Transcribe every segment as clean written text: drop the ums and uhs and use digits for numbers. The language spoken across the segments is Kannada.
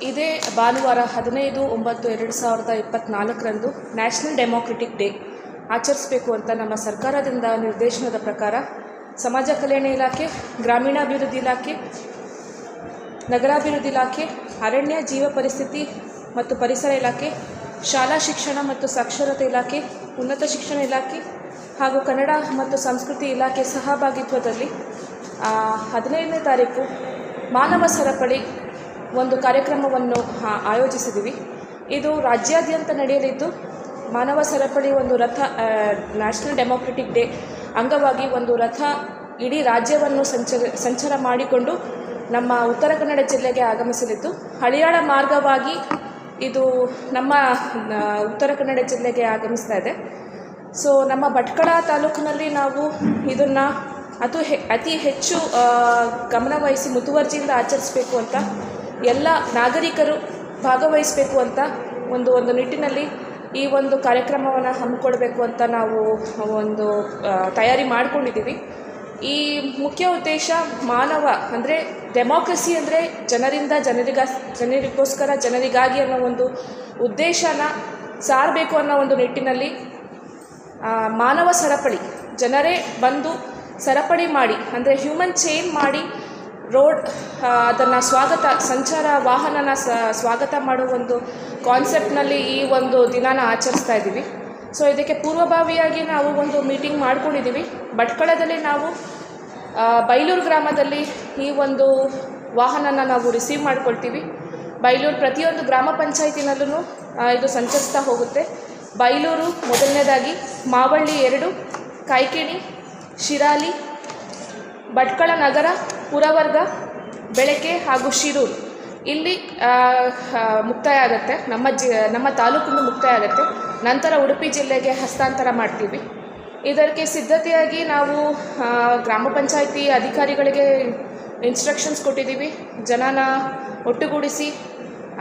ಇದೇ ಭಾನುವಾರ 15/9/2024 ನ್ಯಾಷನಲ್ ಡೆಮೋಕ್ರೆಟಿಕ್ ಡೇ ಆಚರಿಸಬೇಕು ಅಂತ ನಮ್ಮ ಸರ್ಕಾರದಿಂದ ನಿರ್ದೇಶನದ ಪ್ರಕಾರ ಸಮಾಜ ಕಲ್ಯಾಣ ಇಲಾಖೆ, ಗ್ರಾಮೀಣಾಭಿವೃದ್ಧಿ ಇಲಾಖೆ, ನಗರಾಭಿವೃದ್ಧಿ ಇಲಾಖೆ, ಅರಣ್ಯ ಜೀವ ಪರಿಸ್ಥಿತಿ ಮತ್ತು ಪರಿಸರ ಇಲಾಖೆ, ಶಾಲಾ ಶಿಕ್ಷಣ ಮತ್ತು ಸಾಕ್ಷರತೆ ಇಲಾಖೆ, ಉನ್ನತ ಶಿಕ್ಷಣ ಇಲಾಖೆ ಹಾಗೂ ಕನ್ನಡ ಮತ್ತು ಸಂಸ್ಕೃತಿ ಇಲಾಖೆ ಸಹಭಾಗಿತ್ವದಲ್ಲಿ 15ನೇ ತಾರೀಕು ಮಾನವ ಸರಪಳಿ ಒಂದು ಕಾರ್ಯಕ್ರಮವನ್ನು ಆಯೋಜಿಸಿದ್ದೀವಿ. ಇದು ರಾಜ್ಯಾದ್ಯಂತ ನಡೆಯಲಿದ್ದು, ಮಾನವ ಸರಪಳಿ ಒಂದು ರಥ, ನ್ಯಾಷನಲ್ ಡೆಮೋಕ್ರೆಟಿಕ್ ಡೇ ಅಂಗವಾಗಿ ಒಂದು ರಥ ಇಡೀ ರಾಜ್ಯವನ್ನು ಸಂಚಾರ ಮಾಡಿಕೊಂಡು ನಮ್ಮ ಉತ್ತರ ಕನ್ನಡ ಜಿಲ್ಲೆಗೆ ಆಗಮಿಸಲಿದ್ದು, ಹಳಿಯಾಳ ಮಾರ್ಗವಾಗಿ ಇದು ನಮ್ಮ ಉತ್ತರ ಕನ್ನಡ ಜಿಲ್ಲೆಗೆ ಆಗಮಿಸ್ತಾ ಇದೆ. ಸೊ ನಮ್ಮ ಭಟ್ಕಳ ತಾಲೂಕಿನಲ್ಲಿ ನಾವು ಇದನ್ನು ಅತಿ ಹೆಚ್ಚು ಗಮನವಹಿಸಿ ಮುತುವರ್ಜಿಯಿಂದ ಆಚರಿಸಬೇಕು ಅಂತ, ಎಲ್ಲ ನಾಗರಿಕರು ಭಾಗವಹಿಸಬೇಕು ಅಂತ ಒಂದು ನಿಟ್ಟಿನಲ್ಲಿ ಈ ಒಂದು ಕಾರ್ಯಕ್ರಮವನ್ನು ಹಮ್ಮಿಕೊಳ್ಬೇಕು ಅಂತ ನಾವು ಒಂದು ತಯಾರಿ ಮಾಡಿಕೊಂಡಿದ್ದೀವಿ. ಈ ಮುಖ್ಯ ಉದ್ದೇಶ ಮಾನವ ಅಂದರೆ ಡೆಮೋಕ್ರಸಿ ಅಂದರೆ ಜನರಿಗೋಸ್ಕರ ಜನರಿಗಾಗಿ ಅನ್ನೋ ಒಂದು ಉದ್ದೇಶನ ಸಾರಬೇಕು ಅನ್ನೋ ಒಂದು ನಿಟ್ಟಿನಲ್ಲಿ ಮಾನವ ಸರಪಳಿ, ಜನರೇ ಬಂದು ಸರಪಳಿ ಮಾಡಿ ಅಂದರೆ ಹ್ಯೂಮನ್ ಚೈನ್ ಮಾಡಿ ರೋಡ್ ಅದನ್ನು ಸಂಚಾರ ವಾಹನನ ಸ್ವಾಗತ ಮಾಡುವ ಒಂದು ಕಾನ್ಸೆಪ್ಟ್ನಲ್ಲಿ ಈ ಒಂದು ದಿನಾನ ಆಚರಿಸ್ತಾ ಇದ್ದೀವಿ. ಸೊ ಇದಕ್ಕೆ ಪೂರ್ವಭಾವಿಯಾಗಿ ನಾವು ಒಂದು ಮೀಟಿಂಗ್ ಮಾಡ್ಕೊಂಡಿದ್ದೀವಿ. ಭಟ್ಕಳದಲ್ಲಿ ನಾವು ಬೈಲೂರು ಗ್ರಾಮದಲ್ಲಿ ಈ ಒಂದು ವಾಹನನ ನಾವು ರಿಸೀವ್ ಮಾಡ್ಕೊಳ್ತೀವಿ. ಬೈಲೂರು ಪ್ರತಿಯೊಂದು ಗ್ರಾಮ ಪಂಚಾಯತಿನಲ್ಲೂ ಇದು ಸಂಚರಿಸ್ತಾ ಹೋಗುತ್ತೆ. ಬೈಲೂರು ಮೊದಲನೇದಾಗಿ, ಮಾವಳ್ಳಿ 2, ಕಾಯ್ಕಿಣಿ, ಶಿರಾಲಿ, ಭಟ್ಕಳ ನಗರ, ಪುರವರ್ಗ, ಬೆಳಕೆ ಹಾಗೂ ಶಿರೂರು ಇಲ್ಲಿ ಮುಕ್ತಾಯ ಆಗುತ್ತೆ. ನಮ್ಮ ತಾಲೂಕಿನ ಮುಕ್ತಾಯ ಆಗುತ್ತೆ. ನಂತರ ಉಡುಪಿ ಜಿಲ್ಲೆಗೆ ಹಸ್ತಾಂತರ ಮಾಡ್ತೀವಿ. ಇದಕ್ಕೆ ಸಿದ್ಧತೆಯಾಗಿ ನಾವು ಗ್ರಾಮ ಪಂಚಾಯಿತಿ ಅಧಿಕಾರಿಗಳಿಗೆ ಇನ್ಸ್ಟ್ರಕ್ಷನ್ಸ್ ಕೊಟ್ಟಿದ್ದೀವಿ. ಜನನ ಒಟ್ಟುಗೂಡಿಸಿ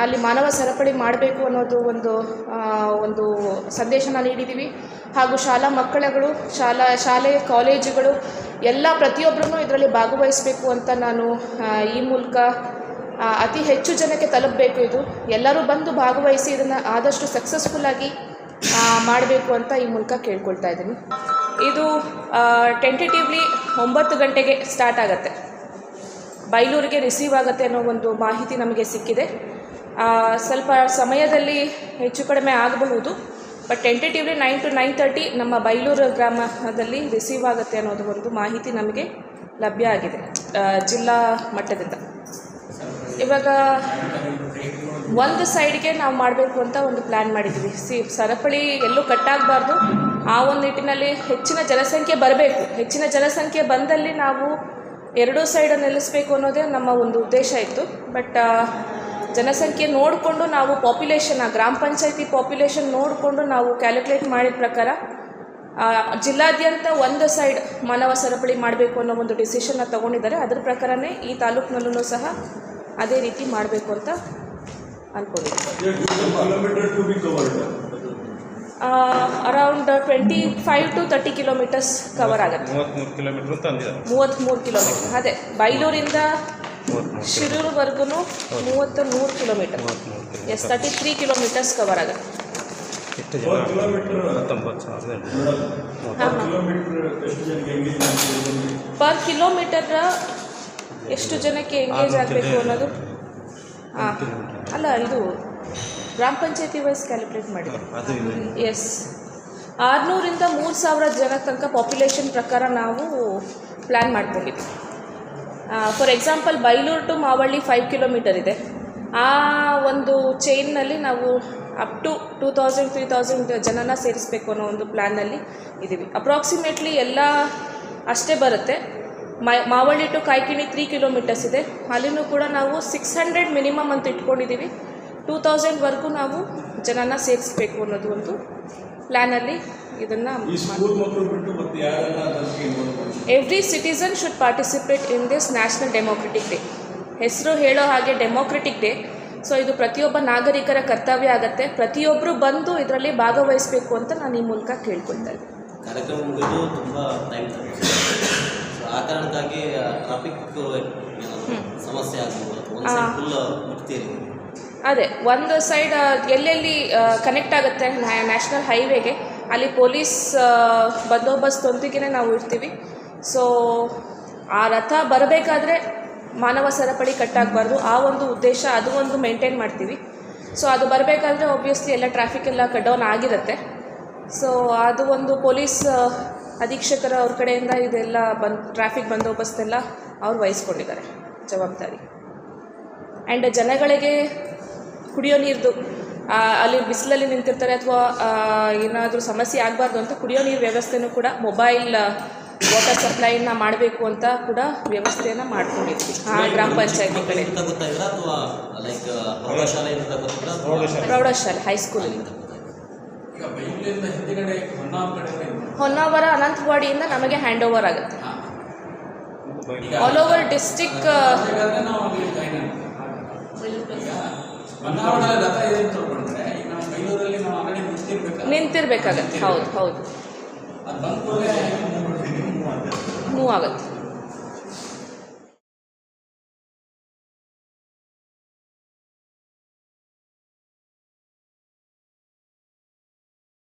ಅಲ್ಲಿ ಮಾನವ ಸರಪಳಿ ಮಾಡಬೇಕು ಅನ್ನೋದು ಒಂದು ಸಂದೇಶನ ನೀಡಿದ್ದೀವಿ. ಹಾಗೂ ಶಾಲಾ ಮಕ್ಕಳುಗಳು, ಶಾಲೆ ಕಾಲೇಜುಗಳು ಎಲ್ಲ ಪ್ರತಿಯೊಬ್ಬರೂ ಇದರಲ್ಲಿ ಭಾಗವಹಿಸಬೇಕು ಅಂತ ನಾನು ಈ ಮೂಲಕ ಅತಿ ಹೆಚ್ಚು ಜನಕ್ಕೆ ತಲುಪಬೇಕು. ಇದು ಎಲ್ಲರೂ ಬಂದು ಭಾಗವಹಿಸಿ ಇದನ್ನು ಆದಷ್ಟು ಸಕ್ಸಸ್ಫುಲ್ಲಾಗಿ ಮಾಡಬೇಕು ಅಂತ ಈ ಮೂಲಕ ಕೇಳ್ಕೊಳ್ತಾ ಇದ್ದೀನಿ. ಇದು ಟೆಂಟೇಟಿವ್ಲಿ 9 ಗಂಟೆಗೆ ಸ್ಟಾರ್ಟ್ ಆಗುತ್ತೆ. ಬೈಲೂರಿಗೆ ರಿಸೀವ್ ಆಗುತ್ತೆ ಅನ್ನೋ ಒಂದು ಮಾಹಿತಿ ನಮಗೆ ಸಿಕ್ಕಿದೆ. ಸ್ವಲ್ಪ ಸಮಯದಲ್ಲಿ ಹೆಚ್ಚು ಕಡಿಮೆ ಆಗಬಹುದು, ಬಟ್ ಟೆಂಟೇಟಿವ್ಲಿ 9 to 9:30 ನಮ್ಮ ಬೈಲೂರು ಗ್ರಾಮದಲ್ಲಿ ರಿಸೀವ್ ಆಗುತ್ತೆ ಅನ್ನೋದು ಒಂದು ಮಾಹಿತಿ ನಮಗೆ ಲಭ್ಯ ಆಗಿದೆ ಜಿಲ್ಲಾ ಮಟ್ಟದಿಂದ. ಇವಾಗ ಒಂದು ಸೈಡ್ಗೆ ನಾವು ಮಾಡಬೇಕು ಅಂತ ಒಂದು ಪ್ಲ್ಯಾನ್ ಮಾಡಿದ್ದೀವಿ. ಸರಪಳಿ ಎಲ್ಲೂ ಕಟ್ಟಾಗಬಾರ್ದು. ಆ ಒಂದು ನಿಟ್ಟಿನಲ್ಲಿ ಹೆಚ್ಚಿನ ಜನಸಂಖ್ಯೆ ಬರಬೇಕು. ಹೆಚ್ಚಿನ ಜನಸಂಖ್ಯೆ ಬಂದಲ್ಲಿ ನಾವು ಎರಡೂ ಸೈಡ್ ನಿಲ್ಲಿಸಬೇಕು ಅನ್ನೋದೇ ನಮ್ಮ ಒಂದು ಉದ್ದೇಶ ಇತ್ತು. ಬಟ್ ಜನಸಂಖ್ಯೆ ನೋಡಿಕೊಂಡು ನಾವು ಗ್ರಾಮ ಪಂಚಾಯತಿ ಪಾಪ್ಯುಲೇಷನ್ ನೋಡಿಕೊಂಡು ನಾವು ಕ್ಯಾಲ್ಕುಲೇಟ್ ಮಾಡಿದ ಪ್ರಕಾರ ಜಿಲ್ಲಾದ್ಯಂತ ಒಂದು ಸೈಡ್ ಮಾನವ ಸರಪಳಿ ಮಾಡಬೇಕು ಅನ್ನೋ ಒಂದು ಡಿಸಿಷನ್ನ ತೊಗೊಂಡಿದ್ದಾರೆ. ಅದರ ಪ್ರಕಾರನೇ ಈ ತಾಲೂಕಿನಲ್ಲೂ ಸಹ ಅದೇ ರೀತಿ ಮಾಡಬೇಕು ಅಂತ ಅಂದ್ಕೊಂಡಿದ್ದೀವಿ. ಅರೌಂಡ್ 25 to 30 ಕಿಲೋಮೀಟರ್ಸ್ ಕವರ್ ಆಗುತ್ತೆ. 33 ಕಿಲೋಮೀಟರ್. ಅದೇ ಬೈಲೂರಿಂದ ಶಿರೂರುವರೆಗೂ 33 ಕಿಲೋಮೀಟರ್. 33 ಕಿಲೋಮೀಟರ್ಸ್ ಕವರ್ ಆಗುತ್ತೆ. ಪರ್ ಕಿಲೋಮೀಟರ್ ಎಷ್ಟು ಜನಕ್ಕೆ ಎಂಗೇಜ್ ಆಗಬೇಕು ಅನ್ನೋದು ಅಲ್ಲ, ಇದು ಗ್ರಾಮ ಪಂಚಾಯತಿ ವೈಸ್ ಕ್ಯಾಲ್ಕುಲೇಟ್ ಮಾಡಿದೆ. ಎಸ್, 600ರಿಂದ 3000 ಜನ ತನಕ ಪಾಪ್ಯುಲೇಷನ್ ಪ್ರಕಾರ ನಾವು ಪ್ಲ್ಯಾನ್ ಮಾಡ್ಕೊಂಡಿದ್ವಿ. For example Bailur to Mavalli 5 kilometre ಇದೆ. ಆ ಒಂದು ಚೈನ್ನಲ್ಲಿ ನಾವು ಅಪ್ ಟು 2000-3000 ಜನನ ಸೇರಿಸಬೇಕು ಅನ್ನೋ ಒಂದು ಪ್ಲ್ಯಾನ್ನಲ್ಲಿ ಇದ್ದೀವಿ. ಅಪ್ರಾಕ್ಸಿಮೇಟ್ಲಿ ಎಲ್ಲ ಅಷ್ಟೇ ಬರುತ್ತೆ. ಮಾವಳ್ಳಿ ಟು ಕಾಯ್ಕಿಣಿ 3 ಕಿಲೋಮೀಟರ್ಸ್ ಇದೆ. ಅಲ್ಲಿನೂ ಕೂಡ ನಾವು 600 ಮಿನಿಮಮ್ ಅಂತ ಇಟ್ಕೊಂಡಿದ್ದೀವಿ. 2000ವರೆಗೂ ನಾವು ಜನನ ಸೇರಿಸಬೇಕು ಅನ್ನೋದು ಒಂದು ಪ್ಲ್ಯಾನಲ್ಲಿ ಇದನ್ನು every citizen should participate in this national democratic day. ಹೆಸರು ಹೇಳೋ ಹಾಗೆ ಡೆಮೋಕ್ರೆಟಿಕ್ ಡೇ. ಸೊ ಇದು ಪ್ರತಿಯೊಬ್ಬ ನಾಗರಿಕರ ಕರ್ತವ್ಯ ಆಗುತ್ತೆ. ಪ್ರತಿಯೊಬ್ಬರು ಬಂದು ಇದರಲ್ಲಿ ಭಾಗವಹಿಸಬೇಕು ಅಂತ ನಾನು ಈ ಮೂಲಕ ಕೇಳ್ಕೊಳ್ತಾ ಇದ್ದೀನಿ. ಕಾರ್ಯಕ್ರಮ ಮುಗಿದು ತುಂಬ ಟೈಮ್ ತಗೊಳ್ಳುತ್ತೆ. ಆ ಕಾರಣಕ್ಕಾಗಿ ಟ್ರಾಫಿಕ್ ಸಮಸ್ಯೆ ಆಗ್ಬೋದು. ಒಂದು ಸೈಡ್ ಫುಲ್ ಮುಕ್ತಿ ಅದೇ ಒಂದು ಸೈಡ್ ಎಲ್ಲೆಲ್ಲಿ ಕನೆಕ್ಟ್ ಆಗುತ್ತೆ ನ್ಯಾಷನಲ್ ಹೈವೇಗೆ ಅಲ್ಲಿ ಪೊಲೀಸ್ ಬಂದೋಬಸ್ತೊಂದಿಗೆ ನಾವು ಇರ್ತೀವಿ. ಸೊ ಆ ರಥ ಬರಬೇಕಾದ್ರೆ ಮಾನವ ಸರಪಳಿ ಕಟ್ಟಾಗಬಾರ್ದು, ಆ ಒಂದು ಉದ್ದೇಶ ಅದು ಒಂದು ಮೇಂಟೈನ್ ಮಾಡ್ತೀವಿ. ಸೊ ಅದು ಬರಬೇಕಾದ್ರೆ ಆಬ್ವಿಯಸ್ಲಿ ಎಲ್ಲ ಟ್ರಾಫಿಕ್ ಎಲ್ಲ ಕಟ್ ಡೌನ್ ಆಗಿರುತ್ತೆ. ಸೊ ಅದು ಒಂದು ಪೊಲೀಸ್ ಅಧೀಕ್ಷಕರ ಅವ್ರ ಕಡೆಯಿಂದ ಇದೆಲ್ಲ ಟ್ರಾಫಿಕ್ ಬಂದೋಬಸ್ತೆಲ್ಲ ಅವ್ರು ವಹಿಸ್ಕೊಂಡಿದ್ದಾರೆ ಜವಾಬ್ದಾರಿ. ಆ್ಯಂಡ್ ಜನಗಳಿಗೆ ಕುಡಿಯೋ ನೀರ್ದು ಅಲ್ಲಿ ಬಿಸಿಲಲ್ಲಿ ನಿಂತಿರ್ತಾರೆ ಅಥವಾ ಏನಾದರೂ ಸಮಸ್ಯೆ ಆಗಬಾರ್ದು ಅಂತ ಕುಡಿಯೋ ನೀರು ವ್ಯವಸ್ಥೆನೂ ಕೂಡ ಮೊಬೈಲ್ ವಾಟರ್ ಸಪ್ಲೈನ ಮಾಡಬೇಕು ಅಂತ ಕೂಡ ವ್ಯವಸ್ಥೆಯನ್ನು ಮಾಡ್ಕೊಂಡಿದ್ವಿ ಗ್ರಾಮ ಪಂಚಾಯತಿ ಕಡೆ. ಪ್ರೌಢಶಾಲೆ ಹೈಸ್ಕೂಲಲ್ಲಿ ಹೊನ್ನಾವರ ಅನಂತವಾಡಿಯಿಂದ ನಮಗೆ ಹ್ಯಾಂಡ್ ಓವರ್ ಆಗುತ್ತೆ. ಆಲ್ ಓವರ್ ಡಿಸ್ಟಿಕ್ ನಿಂತಿರ್ಬೇಕಾಗತ್ತೆ. ಹೌದು ಹೌದು, ಮೂವ್ ಆಗುತ್ತೆ.